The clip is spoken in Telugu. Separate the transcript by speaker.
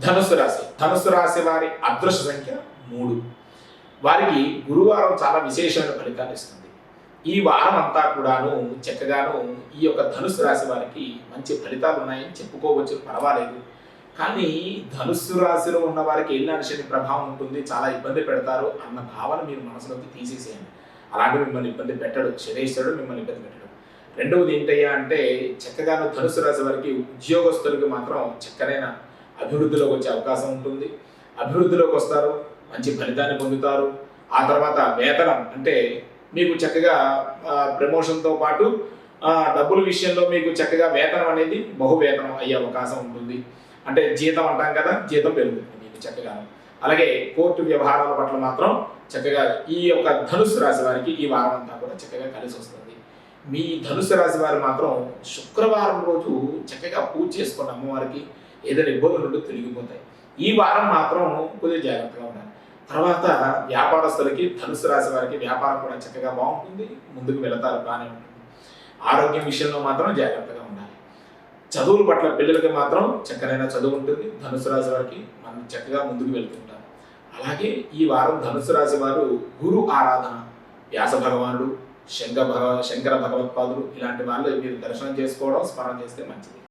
Speaker 1: ధనుస్సు రాశి వారి అదృష్ట సంఖ్య 3. వారికి గురువారం చాలా విశేషమైన ఫలితాలు ఇస్తుంది. ఈ వారం అంతా కూడాను చక్కగాను ఈ యొక్క ధనుస్సు రాశి వారికి మంచి ఫలితాలు ఉన్నాయని చెప్పుకోవచ్చు, పర్వాలేదు. కానీ ధనుస్సు రాశిలో ఉన్న వారికి ఏలినాటి శని ప్రభావం ఉంటుంది, చాలా ఇబ్బంది పెడతారు అన్న భావన మీరు మనసులోకి తీసేసేయండి. అలాంటి మిమ్మల్ని ఇబ్బంది పెట్టడు, శనేశ్వరుడు మిమ్మల్ని ఇబ్బంది పెట్టడు. రెండవది ఏంటయ్యా అంటే చక్కగాను ధనుస్సు రాశి వారికి ఉద్యోగస్తులకి మాత్రం చక్కనైన అభివృద్ధిలోకి వచ్చే అవకాశం ఉంటుంది. అభివృద్ధిలోకి వస్తారు, మంచి ఫలితాన్ని పొందుతారు. ఆ తర్వాత వేతనం అంటే మీకు చక్కగా ప్రమోషన్తో పాటు డబ్బుల విషయంలో మీకు చక్కగా వేతనం అనేది బహువేతనం అయ్యే అవకాశం ఉంటుంది. అంటే జీతం అంటాం కదా, జీతం పెరుగుతుంది మీకు చక్కగా. అలాగే కోర్టు వ్యవహారాల పట్ల మాత్రం చక్కగా ఈ యొక్క ధనుస్సు రాశి వారికి ఈ వారం అంతా కూడా చక్కగా కలిసి వస్తుంది. మీ ధనుస్సు రాశి వారు మాత్రం శుక్రవారం రోజు చక్కగా పూజ చేసుకున్న అమ్మవారికి ఏదైనా ఇబ్బందులు ఉంటే తొలగిపోతాయి. ఈ వారం మాత్రం కొద్దిగా జాగ్రత్తగా ఉండాలి. తర్వాత వ్యాపారస్తులకి ధనుస్సు రాశి వారికి వ్యాపారం కూడా చక్కగా బాగుంటుంది, ముందుకు వెళతారు, బాగానే ఉంటుంది. ఆరోగ్యం విషయంలో మాత్రం జాగ్రత్తగా ఉండాలి. చదువుల పట్ల పిల్లలకి మాత్రం చక్కనైన చదువు ఉంటుంది. ధనుస్సు రాశి వారికి మనం చక్కగా ముందుకు వెళ్తుంటారు. అలాగే ఈ వారం ధనుస్సు రాశి వారు గురు ఆరాధన, వ్యాస భగవానుడు, శంకర భగవత్పాదులు ఇలాంటి వాళ్ళు మీరు దర్శనం చేసుకోవడం, స్మరణ చేస్తే మంచిది.